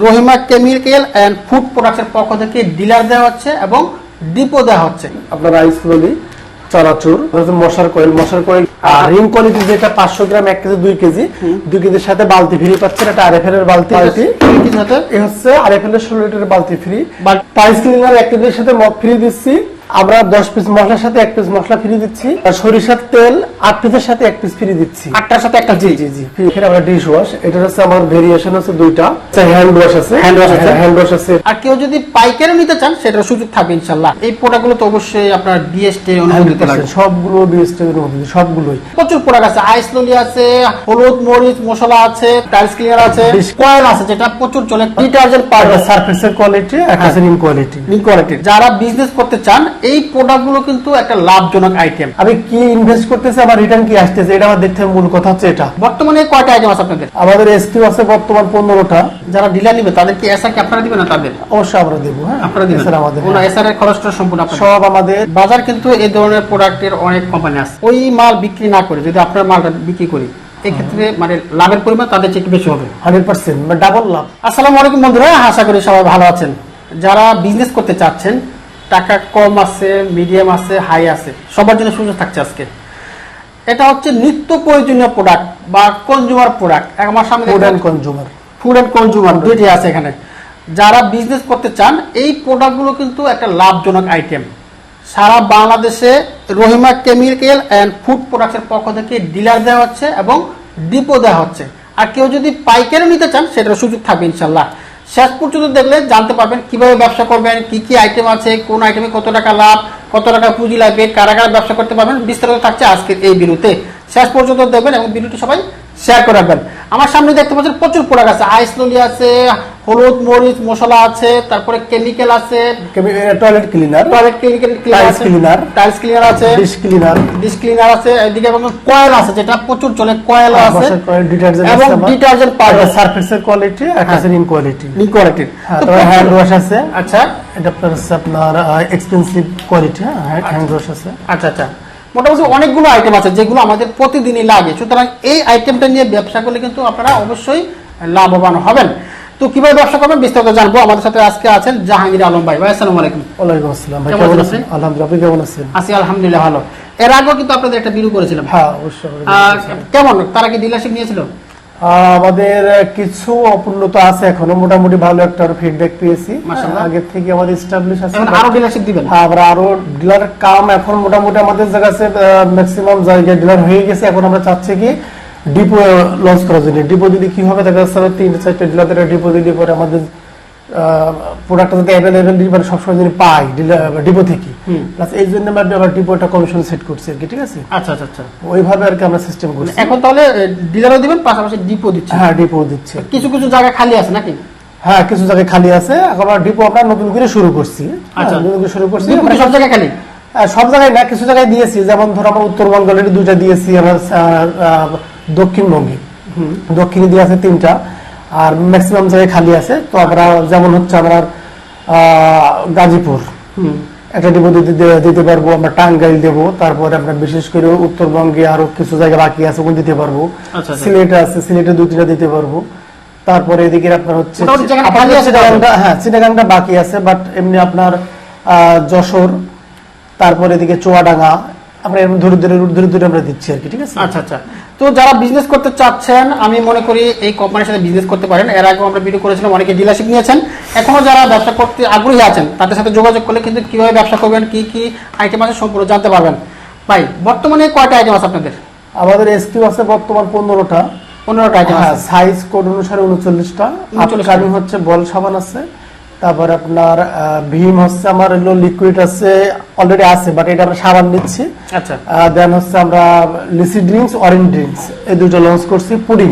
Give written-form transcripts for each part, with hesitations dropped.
Rahima chemical and food প্রোডাক্টসের পক্ষ থেকে ডিলার দেওয়া হচ্ছে এবং ডিপো দেওয়া হচ্ছে। আপনার রাইস ললি, চানাচুর, মশার কয়েল আর রিং কোয়ালিটি যেটা 500 গ্রাম 1 কেজি 2 কেজি 2 কেজির সাথে বালতি ফ্রি পাচ্ছেন। এটা আরএফএল এর বালতি, এই হচ্ছে আরএফএল এর 16 লিটারের বালতি ফ্রি। টাইলস ক্লিনার 1 কেজির সাথে মগ ফ্রি দিচ্ছি। আমরা 10 পিস মশলার সাথে 1 পিস মশলা ফ্রি দিচ্ছি। আর সরিষার তেল 8 পিসের সাথে 1 পিস ফ্রি দিচ্ছি। 8টার সাথে একটা জি ফ্রি। আমরা ডিশ ওয়াশ, এটা হচ্ছে আমার ভেরিয়েশন আছে দুইটা। হ্যান্ড ওয়াশ আছে। আর কেউ যদি পাইকারি নিতে চান সেটার সুযোগ থাকবে ইনশাআল্লাহ। এই প্রোডাক্টগুলো তো অবশ্যই আপনার বিএসটি অনুমোদিত লাগবে। সবগুলো বিএসটি অনুমোদিত, সবগুলোই। প্রচুর প্রোডাক্ট আছে, আইস ললি আছে, হলুদ মরিচ মশলা আছে, টাইলস ক্লিনার আছে, কয়েল আছে যেটা প্রচুর চলে, ডিটারজেন্ট পাউডার, সারফেসের কোয়ালিটি, একটা রিং কোয়ালিটি। যারা বিজনেস করতে চান এই প্রোডাক্টগুলো কিন্তু একটা লাভজনক আইটেম। আমি কি ইনভেস্ট করতেছি, আমার রিটার্ন কি আসতেছে, এটা আমার দেখতে মূল কথা হচ্ছে এটা। বর্তমানে কয়টা আইটেম আছে আপনাদের? আমাদের এসকিউ আছে বর্তমান 15টা। যারা ডিলার নিবে তাদের কি এসআর কি আপনারা দিবেন না? তাদের অবশ্যই আমরা দেব। হ্যাঁ, আপনারা দিবেন। এসআর আমাদের, কোন এসআর এর খরচটা সম্পূর্ণ আপনাদের? সব আমাদের। বাজার কিন্তু এই ধরনের প্রোডাক্টের অনেক কোম্পানি আছে। ওই মাল বিক্রি না করে যদি আপনার মালটা বিক্রি করি এক্ষেত্রে মানে লাভের পরিমাণ তাদের চেয়ে বেশি হবে, 100% মানে ডাবল লাভ। আসসালামু আলাইকুম বন্ধুরা, আশা করি সবাই ভালো আছেন। যারা বিজনেস করতে চাচ্ছেন, টাকা কম আছে, মিডিয়াম আছে, হাই আছে, সবার জন্য সুযোগ থাকছে আজকে। এটা হচ্ছে নিত্য প্রয়োজনীয় প্রোডাক্ট বা কনজিউমার প্রোডাক্ট। আমার সামনে ফুড এন্ড কনজিউমার দুইটাই আছে এখানে। যারা বিজনেস করতে চান এই প্রোডাক্টগুলো কিন্তু একটা লাভজনক আইটেম। সারা বাংলাদেশে রহিমা কেমিক্যাল এন্ড ফুড প্রোডাক্টসের পক্ষ থেকে ডিলার দেওয়া হচ্ছে এবং ডিপো দেওয়া হচ্ছে। আর কেউ যদি পাইকারি নিতে চান সেটার সুযোগ থাকবে ইনশাল্লাহ। শেষ পর্যন্ত দেখলে জানতে পারবেন কিভাবে ব্যবসা করবেন, কি কি আইটেম আছে, কোন আইটেমে কত টাকা লাভ, কত টাকা পুঁজি লাগবে, কারা কারা ব্যবসা করতে পারবেন, বিস্তারিত থাকছে আজকের এই ভিডিওতে। শেষ পর্যন্ত দেখবেন এবং ভিডিওটি সবাই শেয়ার করে রাখবেন। আমার সামনে দেখতে পাচ্ছেন প্রচুর প্রোডাক্ট আছে, আইস ললি আছে, হলুদ মরিচ মশলা আছে, তারপরে কেমিক্যাল আছে, টয়লেট ক্লিনার আছে, ডিশ ক্লিনার আছে, এদিকে কয়েল আছে যেটা প্রচুর চলে, কয়েল আছে এবং ডিটারজেন্ট পাউডার, সারফেসের কোয়ালিটি, একটা রিং কোয়ালিটি। তারপরে হ্যান্ড ওয়াশ আছে। আচ্ছা, এটা আপনার এক্সপেন্সিভ কোয়ালিটি। হ্যান্ড ওয়াশ আছে। আচ্ছা, মোটামুটি অনেকগুলো আইটেম আছে যেগুলো আমাদের প্রতিদিনই লাগে। সুতরাং এই আইটেমটা নিয়ে ব্যবসা করলে কিন্তু আপনারা অবশ্যই লাভবান হবেন। তো কিভাবে ব্যবসা করবেন বিস্তারিত জানবো। আমাদের সাথে আজকে আছেন জাহাঙ্গীর আলম ভাই। ভাই আসসালামু আলাইকুম। ওয়ালাইকুম আসসালাম ভাই, কেমন আছেন? আলহামদুলিল্লাহ, আপনি কেমন আছেন? আছি আলহামদুলিল্লাহ ভালো। এর আগেও কিন্তু আপনাদের একটা ভিডিও করেছিলাম। হ্যাঁ অবশ্যই। কেমন তারা কি ডিলারশিপ নিয়েছিল? আমাদের কিছু অপূর্ণতা আছে এখনো, মোটামুটি ভালো একটা ফিডব্যাক পেয়েছি। আগে থেকে আমাদের এস্টাবলিশ আছে। আরো ডিলারশিপ দিবেন? হ্যাঁ, আমরা আরো ডিলার কাম এখন মোটামুটি আমাদের জায়গাতে ম্যাক্সিমাম জায়গায় ডিলার হয়ে গেছে। এখন আমরা চাচ্ছি কি ডিপো লঞ্চ করার জন্য। ডিপো যদি কি হবে দেখা যাচ্ছে 3-4টা ডিলারদের ডিপো দিলে পরে আমাদের প্রোডাক্টটা যদি অ্যাভেলেবেল মানে সবসময় যদি পাই ডিপো থেকে, প্লাস এই জন্য আমরা ডিপোটা কমিশন সেট করছি আর কি। ঠিক আছে, আচ্ছা ওইভাবে আর কি আমরা সিস্টেম করছি। এখন তাহলে ডিলারও দিবেন পাশাপাশি ডিপো দিচ্ছে? হ্যাঁ, ডিপো দিচ্ছে। কিছু কিছু জায়গা খালি আছে নাকি? হ্যাঁ, কিছু জায়গায় খালি আছে। এখন আমরা ডিপো আমরা নতুন করে শুরু করছি। আচ্ছা, নতুন করে শুরু করছি। সব জায়গায় খালি? সব জায়গায় না, কিছু জায়গায় দিয়েছি। যেমন ধরো আমরা উত্তরবঙ্গ অলরেডি 2টা দিয়েছি, আমরা দক্ষিণবঙ্গে দক্ষিণে দিয়ে আছে 3টা, আর ম্যাক্সিমাম জায়গায় খালি আছে। তো আমরা যেমন হচ্ছে আমরা গাজীপুর একটা ডিপো দিতে পারবো, আমরা টাঙ্গাইল দেবো, তারপরে আমরা বিশেষ করে উত্তরবঙ্গে আরো কিছু জায়গা বাকি আছে ওগুলো দিতে পারবো। সিলেটে আছে, সিলেটে 2-3টা দিতে পারবো। তারপরে এদিকে আপনার হচ্ছে চিটাগাংটা বাকি আছে, বাট এমনি আপনার যশোর, তারপরে এদিকে চুয়াডাঙ্গা আমরা ধরে ধরে আমরা দিচ্ছি আর কি। ঠিক আছে, আচ্ছা। তো যারা বিজনেস করতে চাচ্ছেন আমি মনে করি এই কোম্পানির সাথে বিজনেস করতে পারেন। এর আগে আমরা ভিডিও করেছিলাম, অনেকে ডিলারশিপ নিয়েছেন। এখনো যারা ব্যবসা করতে আগ্রহী আছেন তাদের সাথে যোগাযোগ করলে কিন্তু কিভাবে ব্যবসা করবেন, কি কি আইটেম আছে সম্পূর্ণ জানতে পারবেন। ভাই বর্তমানে কয়টা আইটেম আছে আপনাদের? আমাদের এসকিউ আছে বর্তমান 15টা আইটেম আছে। সাইজ কোড অনুসারে 39টা। আপকামিং হচ্ছে বল সাবান আছে, তারপর আপনার ভীম হচ্ছে আমার লিকুইড আছে, অলরেডি আছে, বাট এটা আমরা সাবান নিচ্ছি। আচ্ছা, দেন হচ্ছে আমরা লিসি ড্রিঙ্কস, অরেঞ্জ ড্রিঙ্কস এই 2টা লঞ্চ করছি, পুডিং।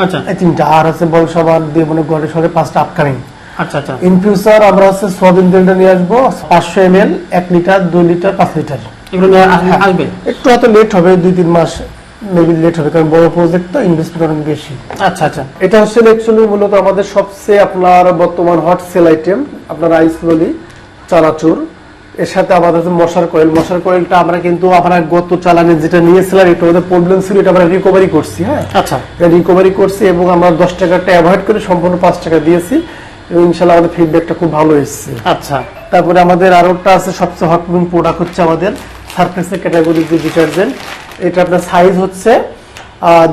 আচ্ছা, এই 3টা। আর হচ্ছে বল সাবান দিয়ে মনে করে 5টা আপকামিং। আচ্ছা। ইন ফিউচার আমরা হচ্ছে সোয়াবিন তেলটা নিয়ে আসবো 500 ml, 1 লিটার, 2 লিটার, 5 লিটার। এগুলো নিয়ে আসবে। একটু হয়তো লেট হবে, 2-3 মাস মেবি লেট হবে, কারণ বড় প্রজেক্ট তো ইনভেস্টমেন্ট অনেক বেশি। আচ্ছা। এটা হচ্ছে অ্যাকচুয়ালি মূলত আমাদের সবচেয়ে আপনার বর্তমান হট সেল আইটেম। আপনার আইস ললি, চানাচুর, এর সাথে আমাদের হচ্ছে মশার কয়েলটা আমরা কিন্তু আমরা গত চালানে যেটা নিয়েছিলাম এটা আমাদের প্রবলেম ছিল, এটা আমরা রিকভারি করছি। হ্যাঁ, আচ্ছা, রিকভারি করছি এবং আমরা 10 টাকাটা অ্যাভয়েড করে সম্পূর্ণ 5 টাকা দিয়েছি এবং ইনশাআল্লাহ আমাদের ফিডব্যাকটা খুব ভালো এসেছে। আচ্ছা, তারপরে আমাদের আরেকটা আছে সবচেয়ে হট মুভিং প্রোডাক্ট হচ্ছে আমাদের সারফেসের ক্যাটাগরির যে ডিটারজেন্ট। এটা আপনার সাইজ হচ্ছে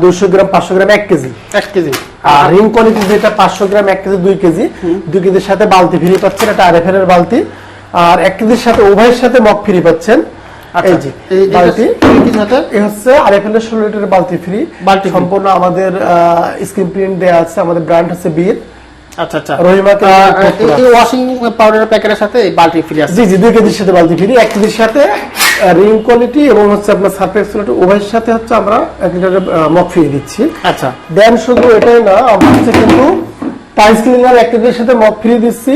200 গ্রাম, 500 গ্রাম, 1 কেজি। 1 কেজি। আর রিং কোয়ালিটি যেটা 500 গ্রাম, 1 কেজি, 2 কেজি, 2 কেজির সাথে বালতি ফ্রি পাচ্ছেন, এটা আরএফএল এর বালতি। আর 1 কেজির সাথে উভয়ের সাথে মগ ফ্রি পাচ্ছেন। এই যে বালতি, এই হচ্ছে আরএফএল এর 16 লিটারের বালতি ফ্রি। বালতি সম্পূর্ণ আমাদের স্ক্রিন প্রিন্ট দেয়া আছে, আমাদের ব্র্যান্ড হচ্ছে বীর। আচ্ছা আচ্ছা, রহিমাকে এই ওয়াশিং পাউডারের প্যাকেটের সাথে বালতি ফ্রি আছে। জি জি, 2 কেজির সাথে বালতি ফ্রি, 1 কেজির সাথে রিং কোয়ালিটি এবং হচ্ছে আপনার সারফেস কোয়ালিটি উভয়ের সাথে হচ্ছে আমরা 1 লিটারের মগ ফ্রি দিচ্ছি। আচ্ছা, দেন শুধু এটাই না, আমরা হচ্ছে কিন্তু টাইলস ক্লিনার 1 কেজির সাথে মগ ফ্রি দিচ্ছি।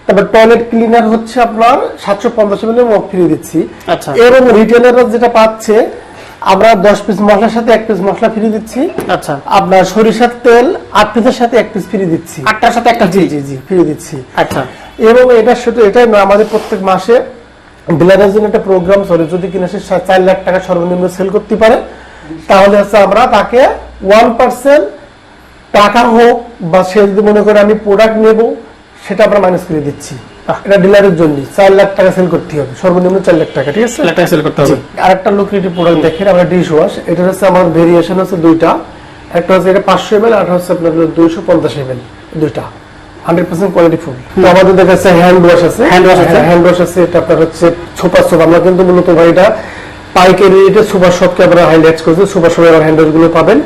তারপর টয়লেট ক্লিনার হচ্ছে আপনার 750 ml মগ ফ্রি দিচ্ছি। আচ্ছা, এবং রিটেলাররা যেটা পাচ্ছে, আমরা 10 পিস মশলার সাথে 1 পিস মশলা ফ্রি দিচ্ছি। আচ্ছা, আপনার সরিষার তেল 8 পিসের সাথে 1 পিস ফ্রি দিচ্ছি। 8টার সাথে একটা। জি জি জি, ফ্রি দিচ্ছি। আচ্ছা, এবং এটা শুধু এটাই না, আমাদের প্রত্যেক মাসে ডিলারের জন্য একটা প্রোগ্রাম চলে, যদি কিনা সে 4 লাখ টাকা সর্বনিম্ন সেল করতে পারে তাহলে হচ্ছে আমরা তাকে 1% টাকা হোক বা সে যদি মনে করে আমি প্রোডাক্ট নেব সেটা আমরা মাইনাস করে দিচ্ছি। এটা ডিলারের জন্য 4 লাখ টাকা সেল করতে হবে, সর্বনিম্ন 4 লাখ টাকা। ঠিক আছে, 4 লাখ টাকা সেল করতে হবে। আরেকটা লুক্রেটিভ প্রোডাক্ট দেখেন, আমরা ডিশ ওয়াশ। এটা হচ্ছে আমার ভেরিয়েশন হচ্ছে দুইটা, একটা হচ্ছে এটা 500 ml, আর হচ্ছে আপনার 250 ml, দুইটা 100% কোয়ালিটি ফুল। তো আমাদের কাছে হ্যান্ড ওয়াশ আছে, হ্যান্ড ওয়াশ আছে। এটা আপনার হচ্ছে সুপার সোপ। আমরা কিন্তু মূলত ভাই এটা পাইকারি রেটে সুপার শপকে আমরা হাইলাইট করেছি। সুপার শপে আবার হ্যান্ড ওয়াশ গুলো পাবেন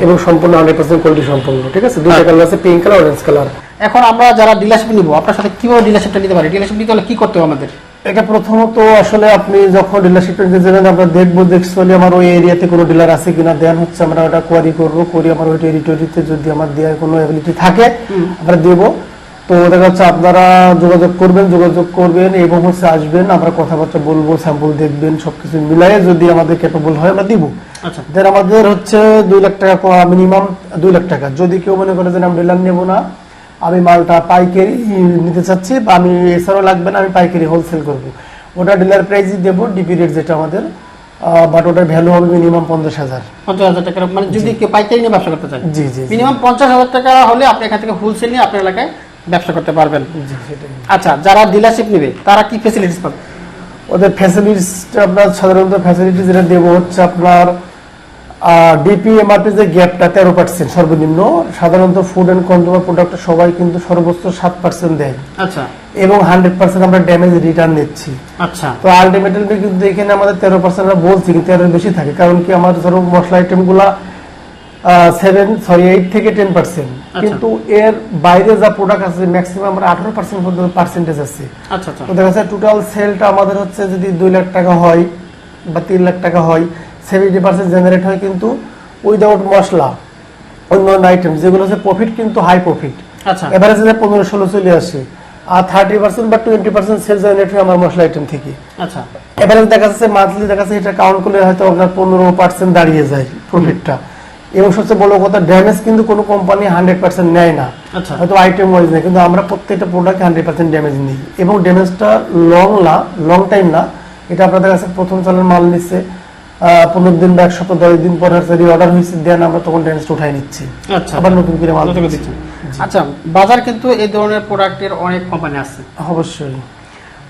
এবং সম্পূর্ণ 100% কোয়ালিটি সম্পূর্ণ। ঠিক আছে, দুইটা কালার আছে, পিঙ্ক কালার, অরেঞ্জ কালার। এখন আমরা যারা ডিলারশিপ নিব, আপনার সাথে কিভাবে ডিলারশিপটা নিতে পারি? ডিলারশিপ নিতে হলে কি করতে হবে আমাদের? এটা প্রথমত আসলে আপনি যখন ডিলারশিপ নিতে যাবেন, আমরা দেখবো দেখছি আমার ওই এরিয়াতে কোনো ডিলার আছে কিনা। দেন হচ্ছে আমরা ওটা কোয়ারি করবো, করি আমার ওই টেরিটরিতে যদি আমার দেওয়ার কোনো এবিলিটি থাকে আমরা দেবো। তো দেখা যাচ্ছে আপনারা যোগাযোগ করবেন এবং হচ্ছে আসবেন, আমরা কথাবার্তা বলবো, স্যাম্পল দেখবেন, সবকিছু মিলাই যদি আমাদের ক্যাপেবল হয় আমরা দিব। আচ্ছা, দেন আমাদের হচ্ছে 2 লাখ টাকা, মিনিমাম 2 লাখ টাকা। যদি কেউ মনে করে যে আমি ডিলার নেবো না, আমি মালটা পাইকারি নিতে চাচ্ছি বা আমি এছাড়াও লাগবে না, আমি পাইকারি হোলসেল করবো, ওটা ডিলার প্রাইসই দেবো, ডিপি রেট যেটা আমাদের, বাট ওটার ভ্যালু হবে মিনিমাম 50,000। 50,000 টাকা, মানে যদি কেউ পাইকারি নিয়ে ব্যবসা করতে চায়। জি জি, মিনিমাম 50,000 টাকা হলে আপনি এখান থেকে হোলসেল নিয়ে আপনার এলাকায় ব্যবসা করতে পারবেন। জি, সেটাই। আচ্ছা, যারা ডিলারশিপ নেবে তারা কি ফ্যাসিলিটিস পাবে? ওদের ফ্যাসিলিটিস আপনার সাধারণত ফ্যাসিলিটি যেটা দেবো হচ্ছে আপনার ডিপি এমআরপি যে গ্যাপটা 13% সর্বনিম্ন। সাধারণত ফুড এন্ড কনজিউমার প্রোডাক্ট সবাই কিন্তু সর্বোচ্চ 7% দেয়। আচ্ছা, এবং 100% আমরা ড্যামেজ রিটার্ন নিচ্ছি। আচ্ছা, তো আলটিমেটলি কিন্তু এখানে আমাদের 13% আমরা বলছি, কিন্তু এর বেশি থাকে, কারণ কি আমার ধরো মশলা আইটেম গুলা 8 থেকে 10%, কিন্তু এর বাইরে যা প্রোডাক্ট আছে ম্যাক্সিমাম আমরা 18% পর্যন্ত পার্সেন্টেজ আছে। আচ্ছা, আচ্ছা, তো দেখা যাচ্ছে টোটাল সেলটা আমাদের হচ্ছে যদি 2 লাখ টাকা হয় বা 3 লাখ টাকা হয়, 70% জেনারেট হয় কিন্তু উইদাউট মশলা, অন্যান্য আইটেম যেগুলো হচ্ছে প্রফিট, কিন্তু হাই প্রফিট। আচ্ছা, এভারেজে 15-16 চলে আসে। আর 30% বা 20% সেল জেনারেট হয় আমার মশলা আইটেম থেকে। আচ্ছা, এভারেজ দেখা যাচ্ছে মান্থলি দেখা যাচ্ছে এটা কাউন্ট করলে হয়তো আপনার 15% দাঁড়িয়ে যায় প্রফিটটা। এবং সবচেয়ে বড় কথা, ড্যামেজ কিন্তু কোনো কোম্পানি 100% নেয় না, হয়তো আইটেম ওয়াইজ নেয়, কিন্তু আমরা প্রত্যেকটা প্রোডাক্টে 100% ড্যামেজ নিই। এবং ড্যামেজটা লং টাইম না, এটা আপনাদের কাছে প্রথম চালের মাল নিচ্ছে 15 দিন বা 1 সপ্তাহ 10 দিন পরে অর্ডার হয়েছে, দেন আমরা তখন ড্যামেজটা উঠাই নিচ্ছি, আবার নতুন করে মাল দিচ্ছি। আচ্ছা, বাজার কিন্তু এই ধরনের প্রোডাক্টের অনেক কোম্পানি আছে। অবশ্যই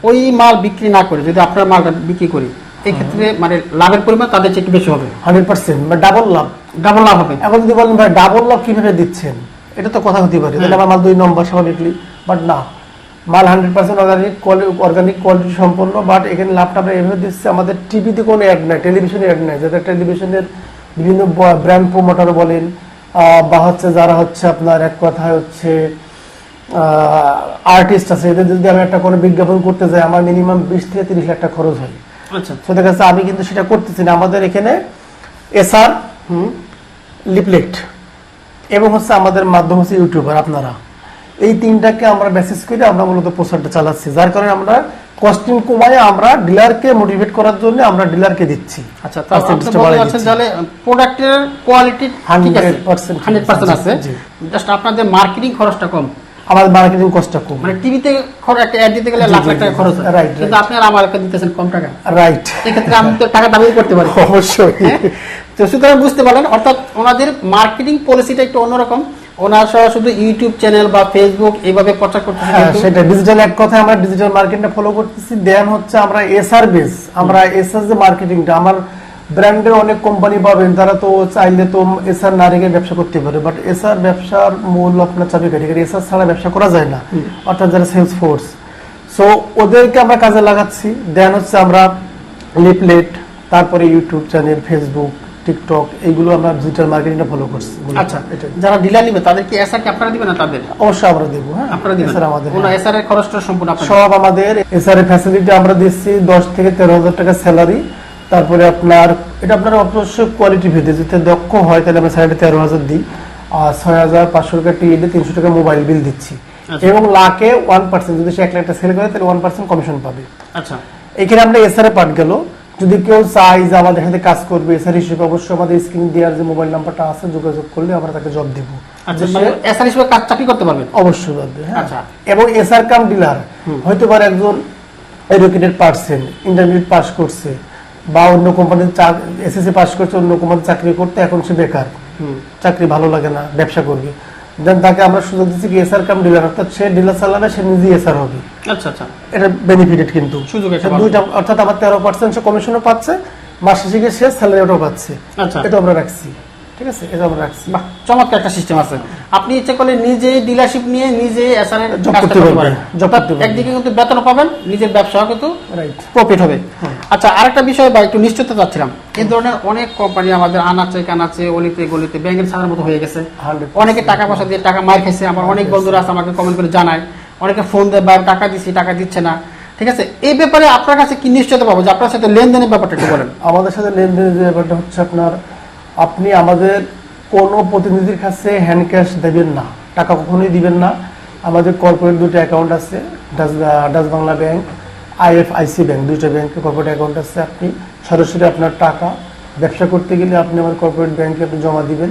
ওই মাল বিক্রি না করে যদি আপনার মালটা বিক্রি করি, এই ক্ষেত্রে মানে লাভের পরিমাণ তাদের চেয়ে একটু বেশি হবে। 100% বা ডাবল লাভ হবে। এখন যদি বলেন ভাই ডাবল লাভ কিভাবে দিচ্ছেন, এটা তো কথা হতে পারে, তাহলে আমার মাল 2 নম্বর স্বাভাবিকলি, বাট না, মাল 100% অর্গানিক কোয়ালিটি সম্পন্ন। বাট এখানে লাভটা আমরা এভাবে দিচ্ছি, আমাদের টিভিতে কোনো অ্যাড নাই, টেলিভিশনে অ্যাড নাই, যাদের টেলিভিশনের বিভিন্ন ব্র্যান্ড প্রমোটার বলেন বা হচ্ছে যারা হচ্ছে আপনার এক কথায় হচ্ছে আর্টিস্ট আছে, এদের যদি আমি একটা কোনো বিজ্ঞাপন করতে যাই, আমার মিনিমাম 20 থেকে 30 লাখ টাকা খরচ হয়। আচ্ছা, তো দেখা যাচ্ছে আমি কিন্তু সেটা করতেছি না। আমাদের এখানে এসআর, লিপলেট এবং হচ্ছে আমাদের মাধ্যম হচ্ছে ইউটিউবার, আপনারা এই 3টাকে আমরা বেসিস করে আমরা মূলত প্রচারটা চালাচ্ছি, যার কারণে আমরা কস্টিং কমায় আমরা ডিলারকে মোটিভেট করার জন্য আমরা ডিলারকে দিচ্ছি। আচ্ছা, তাহলে প্রোডাক্টের কোয়ালিটি 100% আছে, জাস্ট আপনাদের মার্কেটিং খরচটা কম। আমাদের মার্কেটিং কস্টটা কম। মানে টিভিতে একটা অ্যাড দিতে গেলে লাখ লাখ টাকা খরচ হয়, রাইট, কিন্তু আপনি আর আমাকে দিতেছেন কম টাকা। রাইট, সেক্ষেত্রে আমি তো টাকা দাবি করতে পারি। অবশ্যই। হ্যাঁ? তো সুতরাং বুঝতে পারলেন, অর্থাৎ ওনাদের মার্কেটিং পলিসিটা একটু অন্যরকম। ওনার শুধু ইউটিউব চ্যানেল বা ফেসবুক এইভাবে প্রচার করতেছে, হ্যাঁ, কিন্তু সেটা ডিজিটাল। এক কথা আমরা ডিজিটাল মার্কেটিংটা ফলো করতেছি। দেন হচ্ছে আমরা এসআর বেস, আমরা এসআর যে মার্কেটিংটা, আমার ব্র্যান্ডের অনেক কোম্পানি পাবেন, তারা তো চাইলে তো এসআর না রেখে ব্যবসা করতে পারে, বাট এসআর ব্যবসার মূল আপনার চাবিকাঠি, এসআর ছাড়া ব্যবসা করা যায় না, অর্থাৎ যারা সেলস ফোর্স। সো ওদেরকে আমরা কাজে লাগাচ্ছি। দেন হচ্ছে আমরা লিফলেট, তারপরে ইউটিউব চ্যানেল, ফেসবুক, টিকটক, এইগুলো আমরা ডিজিটাল মার্কেটিংটা ফলো করছি। আচ্ছা, যারা ডিলার নিবে তাদের কি এসআর কি আপনারা দিবেন না তাদের? অবশ্যই আমরা দেবো। হ্যাঁ, আপনারা দিবেন? এসআর আমাদের, ওনা এসআর এর খরচটা সম্পূর্ণ আপনারা? সব আমাদের। এসআর এর ফ্যাসিলিটি আমরা দিচ্ছি 10 থেকে 13,000 টাকা স্যালারি। তারপরে আপনার এটা আপনার অবশ্যই কোয়ালিটি ভেদে, যদি দক্ষ হয় তাহলে আমরা স্যালারি 13,000 দিই, আর 6,500 টাকা টিএডি, 300 টাকা মোবাইল বিল দিচ্ছি। এবং লাখে 1%, যদি সে 1 লাখ টাকা সেল করে তাহলে 1% কমিশন পাবে। আচ্ছা, এখানে আমরা এসআর এ পাঠ গেল। যদি কেউ চাই যে আমাদের সাথে কাজ করবে এসআর হিসেবে, অবশ্যই আমাদের স্ক্রিন দেওয়ার যে মোবাইল নাম্বারটা আছে, যোগাযোগ করলে আমরা তাকে জব দেব। আচ্ছা, মানে এসআর হিসেবে কাজ চাকরি করতে পারবেন? অবশ্যই পারবে। হ্যাঁ। আচ্ছা। এবং এসআর কাম ডিলার হয়তো পারে একজন এডুকেটেড পার্সন, ইন্টারমিডিয়েট পাস করছে, বা অন্য কোম্পানির এসএসসি পাস করছে, অন্য কোম্পানির চাকরি করতে, এখন সে বেকার, চাকরি ভালো লাগে না, ব্যবসা করবে, দেন তাকে আমরা সুযোগ দিচ্ছি কি এসআর কাম ডিলার, অর্থাৎ সে ডিলার চালাবে, সে নিজেই এসআর হবে। আচ্ছা আচ্ছা, এটা বেনিফিটেড, কিন্তু সুযোগ একটা সে দুইটা, অর্থাৎ আমার 13% সে কমিশনও পাচ্ছে, মাস শেষে সে স্যালারিটাও পাচ্ছে। আচ্ছা, এটা আমরা রাখছি। ঠিক আছে, এটা আমরা রাখছি। বাহ, চমৎকার একটা সিস্টেম আছে। আপনি ইচ্ছে করলে নিজে ডিলারশিপ নিয়ে নিজে এসআর এর জব কাজটা করতে করতে পারবেন, পারেন। জব করতে পারবেন। একদিকে কিন্তু বেতন পাবেন, নিজের ব্যবসাও কিন্তু রাইট, প্রফিট হবে। আচ্ছা, আরেকটা বিষয় বা একটু নিশ্চয়তা চাচ্ছিলাম, এই ধরনের অনেক কোম্পানি আমাদের আনাচে কানাচে অলিতে গলিতে ব্যাংকের ছাড়ার মতো হয়ে গেছে। 100%। অনেকে টাকা পয়সা দিয়ে টাকা মার খাইছে। আমার অনেক বন্ধুরা আছে, আমাকে কমেন্ট করে জানায়, অনেকে ফোন দেয়, ভাই টাকা দিচ্ছি, টাকা দিচ্ছে না। ঠিক আছে, এই ব্যাপারে আপনার কাছে কি নিশ্চয়তা পাবো যে আপনার সাথে লেনদেনের ব্যাপারটা একটু বলেন? আমাদের সাথে লেনদেনের যে ব্যাপারটা হচ্ছে আপনার, আপনি আমাদের কোনো প্রতিনিধির কাছে হ্যান্ড ক্যাশ দেবেন না, টাকা কখনোই দিবেন না। আমাদের কর্পোরেট দুটো অ্যাকাউন্ট আছে, Dutch Bangla bank, IFIC bank, দুইটা ব্যাংকে কর্পোরেট অ্যাকাউন্ট আছে। আপনি সরাসরি আপনার টাকা ব্যবসা করতে গেলে আপনি আমার কর্পোরেট ব্যাংকে আপনি জমা দিবেন,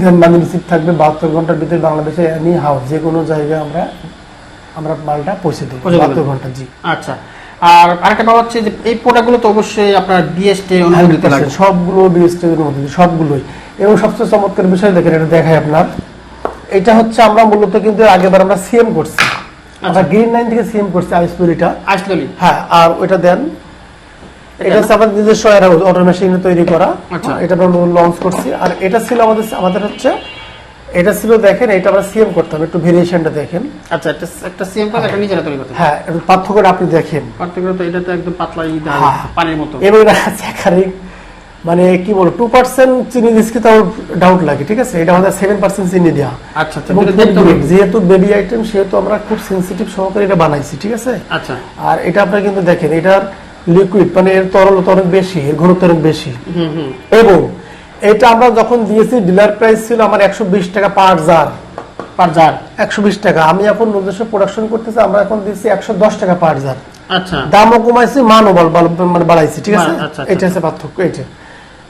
দেন মানি রিসিভ থাকবে। 72 ঘন্টার ভিতরে বাংলাদেশে এনি হাউস, যে কোনো জায়গায় আমরা মালটা পৌঁছে দেবো 72 ঘন্টা। জি। আচ্ছা, আর আরেকটা ব্যাপার হচ্ছে যে এই প্রোডাক্টগুলো তো অবশ্যই আপনার বিএসটি অনুমোদিত লাগে। সবগুলো বিএসটি অনুমোদিত, সবগুলোই। এবং সবচেয়ে চমৎকার বিষয় দেখেন, এটা দেখাই আপনার, এটা হচ্ছে আমরা মূলত কিন্তু আগেবার আমরা সিএম করছি, আমরা গ্রিন লাইন থেকে সিএম করছি আইসপুরিটা। আসলে হ্যাঁ, আর ওইটা দেন, এটা হচ্ছে আমাদের নিজস্ব এয়ারহাউস অটোমেশনে তৈরি করা। আচ্ছা, এটা আমরা লঞ্চ করছি। আর এটা ছিল আমাদের হচ্ছে, এটা ছিল দেখেন, এটা আমরা সিএম করতাম, একটু ভেরিয়েশনটা দেখেন। আচ্ছা, একটা সিএম করে একটা নিজেরা তৈরি করতে। হ্যাঁ, একটু পার্থক্যটা আপনি দেখেন। পার্থক্য তো এটা তো একদম পাতলা পানির মতো। এবং মানে কি বলবো, 2% চিনি দিচ্ছি তাও ডাউট লাগে। ঠিক আছে, এটা আমাদের 7% চিনি দেওয়া। আচ্ছা, এবং যেহেতু বেবি আইটেম, সেহেতু আমরা খুব সেন্সিটিভ সহকারে এটা বানাইছি। ঠিক আছে। আচ্ছা, আর এটা আপনারা কিন্তু দেখেন, এটার লিকুইড মানে এর তরলতা অনেক বেশি, এর ঘনত্ব অনেক বেশি। এবং এটা আমরা যখন দিয়েছি, ডিলার প্রাইস ছিল আমার 120 টাকা পার জার। 120 টাকা। আমি এখন নিজস্ব প্রোডাকশন করতেছি, আমরা এখন দিচ্ছি 110 টাকা পার জার। আচ্ছা, দামও কমাইছি, মানও মানে বাড়াইছি। ঠিক আছে, আচ্ছা, এটা হচ্ছে পার্থক্য।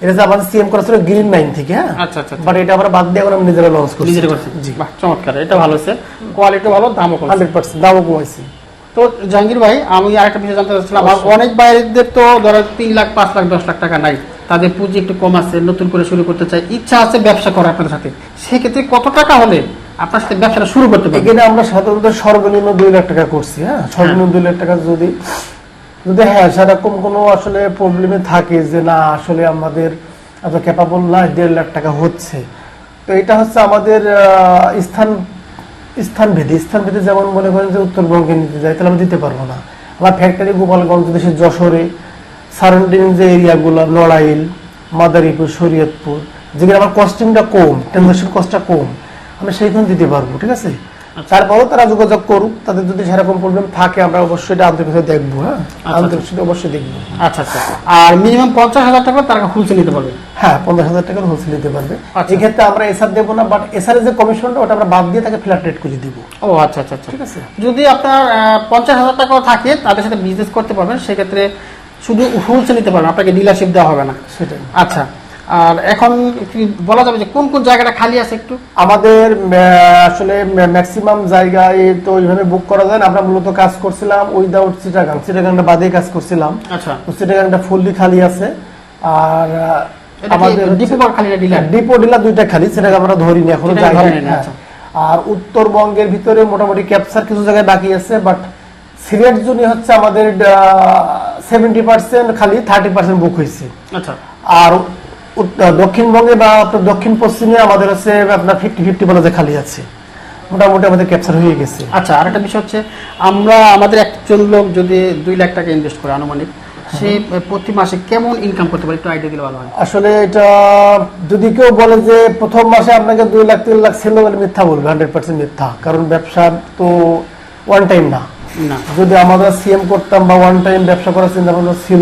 এটা আমাদের সিএম করা ছিল গ্রিন লাইন থেকে। হ্যাঁ, আচ্ছা আচ্ছা, বাট এটা আমরা বাদ দিয়ে এখন আমরা নিজেরা লঞ্চ করছি। নিজেরা করছি। জি, বাহ, চমৎকার, এটা ভালো আছে, কোয়ালিটি ভালো, দামও কম। 100% দামও কমাইছি। তো জাহাঙ্গীর ভাই, আমি আরেকটা বিষয় জানতে চাচ্ছিলাম, আমার অনেক বাইরেদের তো ধরো 3 লাখ 5 লাখ 10 লাখ টাকা নাই, তাদের পুঁজি একটু কম আছে, নতুন করে শুরু করতে চাই, ইচ্ছা আছে ব্যবসা করার আপনার সাথে, সেক্ষেত্রে কত টাকা হলে আপনার সাথে ব্যবসাটা শুরু করতে পারবেন? এখানে আমরা সাধারণত সর্বনিম্ন 2 লাখ টাকা করছি। হ্যাঁ, সর্বনিম্ন 2 লাখ টাকা। যদি হ্যাঁ সেরকম কোনো আসলে প্রবলেমে থাকে যে না আসলে আমাদের এত ক্যাপাবল না, 1.5 লাখ টাকা হচ্ছে, তো এটা হচ্ছে আমাদের স্থানভেদে। যেমন মনে করেন যে উত্তরবঙ্গে নিতে যাই, তাহলে আমি দিতে পারবো না। আমার ফ্যাক্টরি গোপালগঞ্জ, দেশের যশোরে সারাউন্ডিং যে এরিয়াগুলো, নড়াইল, মাদারীপুর, শরীয়তপুর, যেখানে আমার কস্টিংটা কম, ট্রানজাকশন কস্টটা কম, আমি সেইখানে দিতে পারবো। ঠিক আছে। তারপরেও তারা যোগাযোগ করুক, তাদের যদি সেরকম প্রবলেম থাকে আমরা অবশ্যই এটা আন্তরিকতা দেখবো। হ্যাঁ, আন্তরিকতা অবশ্যই দেখবো। আচ্ছা আচ্ছা, আর মিনিমাম 50,000 টাকা তারা হোলসেল নিতে পারবে? হ্যাঁ, 50,000 টাকার হোলসেল নিতে পারবে। এই ক্ষেত্রে আমরা এসআর দেবো না, বাট এসআর যে কমিশনটা ওটা আমরা বাদ দিয়ে তাকে ফ্ল্যাট রেট করে দিব। ও আচ্ছা আচ্ছা, ঠিক আছে। যদি আপনার 50,000 টাকাও থাকে, তাদের সাথে বিজনেস করতে পারবেন, সেক্ষেত্রে শুধু হোলসেল নিতে পারবেন, আপনাকে ডিলারশিপ দেওয়া হবে না। সেটাই। আচ্ছা, আর এখন কি বলা যাবে যে কোন কোন জায়গাটা খালি আছে একটু? আমাদের আসলে ম্যাক্সিমাম জায়গায় তো ওইভাবে বুক করা যায় না। আমরা মূলত কাজ করছিলাম উইদাউট চিটাগাংটা বাদে কাজ করছিলাম। আচ্ছা, তো চিটাগাংটা ফুললি খালি আছে। আর আমাদের ডিপো খালি না ডিলার? ডিপো ডিলার দুইটা খালি, সেটাকে আমরা ধরিনি এখনো এটা জায়গা। ধরেনি, আচ্ছা। আর উত্তরবঙ্গের ভিতরে মোটামুটি ক্যাপচার কিছু জায়গায় বাকি আছে, বাট সিলেট জোনে হচ্ছে আমাদের 70% খালি, 30% বুক হয়েছে। আচ্ছা, আর দক্ষিণবঙ্গে বা আপনার দক্ষিণ পশ্চিমে আমাদের হচ্ছে আপনার 50-50 বলা যায় খালি আছে, মোটামুটি আমাদের ক্যাপচার হয়ে গেছে। আচ্ছা। আর একটা বিষয় হচ্ছে আমাদের একজন লোক যদি 2 লাখ টাকা ইনভেস্ট করে আনুমানিক, সে প্রতি মাসে কেমন ইনকাম করতে পারে একটু আইডিয়া দিলে ভালো হয়। আসলে এটা যদি কেউ বলে যে প্রথম মাসে আপনাকে 2 লাখ 3 লাখ সেল বলে, মিথ্যা বলবে, 100% মিথ্যা। কারণ ব্যবসা তো ওয়ান টাইম না। যদি আমরা সিএম করতাম বা ওয়ান টাইম ব্যবসা করার চিন্তা ভাবনা ছিল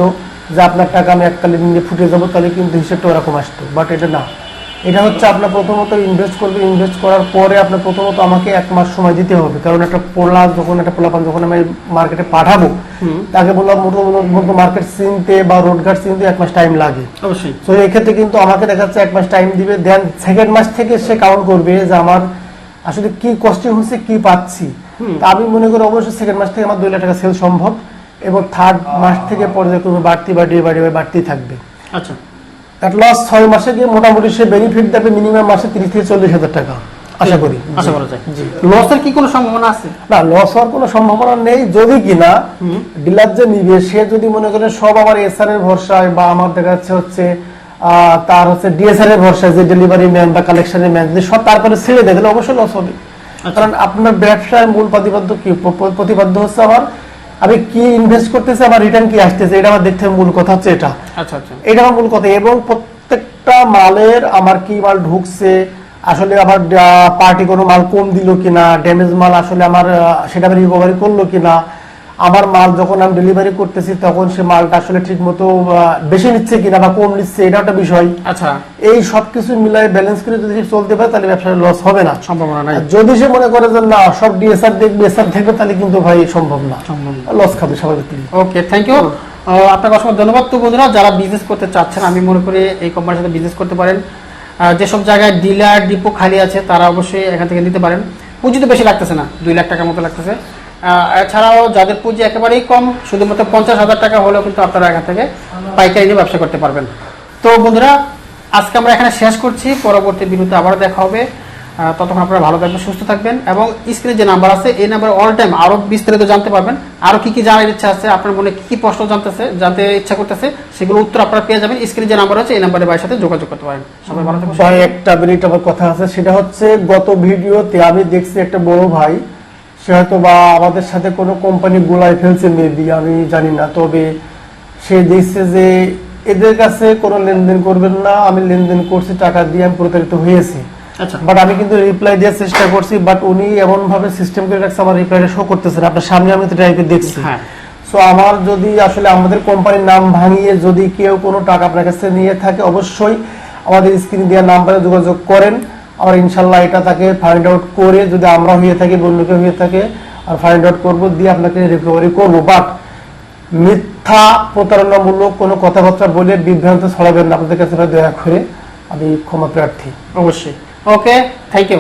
যে আপনার টাকা আমি এককালীন নিয়ে ফুটে যাবো, তাহলে কিন্তু হিসেবটা ওরকম আসতো, বাট এটা না। এটা হচ্ছে আপনার প্রথমত ইনভেস্ট করবে, ইনভেস্ট করার পরে আপনার প্রথমত আমাকে 1 মাস সময় দিতে হবে। কারণ একটা পোলাপান যখন আমি মার্কেটে পাঠাবো, তাকে বললাম মার্কেট চিনতে বা রোডঘাট চিনতে 1 মাস টাইম লাগে অবশ্যই। তো এই ক্ষেত্রে কিন্তু আমাকে দেখা যাচ্ছে 1 মাস টাইম দিবে, দেন সেকেন্ড মাস থেকে সে কাউন্ট করবে যে আমার আসলে কি কস্টিং হচ্ছে, কি পাচ্ছি। তা আমি মনে করি অবশ্যই সেকেন্ড মাস থেকে আমার 2 লাখ টাকা সেল সম্ভব, এবং থার্ড মাস থেকে পর্যায়ক্রমে বাড়তেই থাকবে। আচ্ছা, এট লাস্ট 6 মাসে গিয়ে মোটামুটি সে বেনিফিট দেবে মিনিমাম মাসে 30 থেকে 40 হাজার টাকা, আশা করি। আশা করা যায়। লসের কি কোনো সম্ভাবনা আছে? না, লস হওয়ার কোনো সম্ভাবনা নেই। যদি কিনা ডিলার যে নিবে, সে যদি মনে করে সব আমার এসআর এর ভরসায় বা আমার দেখা হচ্ছে তার হচ্ছে ডিএসআর এর ভরসায়, যে ডেলিভারি ম্যান বা কালেকশনের ম্যান, যদি সব তারপরে ছেড়ে দেয়, তাহলে অবশ্যই লস হবে। কারণ আপনার ব্যবসার মূল প্রতিপাদ্য হচ্ছে আমি কি ইনভেস্ট করতেছি, আমার রিটার্ন কি আসতেছে, এটা আমার দেখতে হবে। মূল কথা হচ্ছে এটা। আচ্ছা আচ্ছা, এটা আমার মূল কথা। এবং প্রত্যেকটা মালের আমার কি মাল ঢুকছে, আসলে আমার পার্টি কোনো মাল কম দিল কিনা, ড্যামেজ মাল আসলে আমার সেটা আমি রিকভারি করলো কিনা, আমার মাল যখন আমি ডেলিভারি করতেছি তখন সে মালটা আসলে ঠিক মতো বেশি নিচ্ছে কিনা বা কম নিচ্ছে, এটা একটা বিষয়। আচ্ছা, এই সবকিছু মিলাই ব্যালেন্স করে যদি চলতে পারে, তাহলে ব্যবসায় লস হবে না, সম্ভাবনা নাই। যদি সে মনে করে যে না সব ডিএসআর দেখবে, এসআর দেখবে, তাহলে কিন্তু ভাই সম্ভব না, লস খাবে স্বাভাবিকলি। ওকে, থ্যাংক ইউ। আপনাকে অসংখ্য ধন্যবাদ। তো বন্ধুরা, যারা বিজনেস করতে চাচ্ছেন, আমি মনে করি এই কোম্পানির সাথে বিজনেস করতে পারেন। যেসব জায়গায় ডিলার ডিপো খালি আছে, তারা অবশ্যই এখান থেকে নিতে পারেন। পুঁজি তো বেশি লাগতেছে না, 2 লাখ টাকার মতো লাগতেছে। এছাড়াও যাদের পুঁজি একেবারেই কম, শুধুমাত্র 50,000 টাকা হলেও কিন্তু আপনারা এখান থেকে পাইকারি নিয়ে ব্যবসা করতে পারবেন। তো বন্ধুরা, আজকে আমরা এখানে শেষ করছি। পরবর্তী ভিডিওতে আবার দেখা হবে। ততক্ষণ আপনারা ভালো থাকবেন, সুস্থ থাকবেন, এবং স্ক্রিনে যে নাম্বার আছে, এই নাম্বারে অল টাইম আরো বিস্তারিত জানতে পারবেন। আরো কি কি জানার ইচ্ছা আছে, আপনার মনে কি কি প্রশ্ন জানতে ইচ্ছা করতেছে, সেগুলো উত্তর আপনারা পেয়ে যাবেন। স্ক্রিনে যে নাম্বার আছে, এই নাম্বারে ভাইয়ের সাথে যোগাযোগ করতে পারেন। সবাই ভালো থাকবেন। ভাই, একটা মিনিট আমার কথা আছে, সেটা হচ্ছে গত ভিডিওতে আমি দেখছি একটা বড় ভাই, সে হয়তো বা আমাদের সাথে কোনো কোম্পানি গোলায় ফেলছে, মেবি আমি জানি না, তবে সে দেখছে যে এদের কাছে কোনো লেনদেন করবেন না, আমি লেনদেন করছি, টাকা দিয়ে আমি প্রতারিত হয়েছি। আচ্ছা, বাট আমি কিন্তু রিপ্লাই দেওয়ার চেষ্টা করছি, বাট উনি এমন ভাবে সিস্টেম করে রাখছে, আমার রিপ্লাইটা শো করতেছে না। আপনার সামনে আমি তো টাইপে দেখছি। সো আমার যদি আসলে আমাদের কোম্পানির নাম ভাঙিয়ে যদি কেউ কোনো টাকা আপনার কাছে নিয়ে থাকে, অবশ্যই আমাদের স্ক্রিনে দেওয়া নাম্বারে যোগাযোগ করেন। আমরা ইনশাল্লাহ এটা তাকে ফাইন্ড আউট করে, যদি আমরা হয়ে থাকি, অন্য কেউ হয়ে থাকে, আর ফাইন্ড আউট করবো, দিয়ে আপনাকে রিকভারি করবো। বাট মিথ্যা প্রতারণামূলক কোনো কথাবার্তা বলে বিভ্রান্ত ছড়াবেন না, আপনাদের কাছে দয়া করে আমি ক্ষমা প্রার্থী। অবশ্যই। ওকে, থ্যাংক ইউ।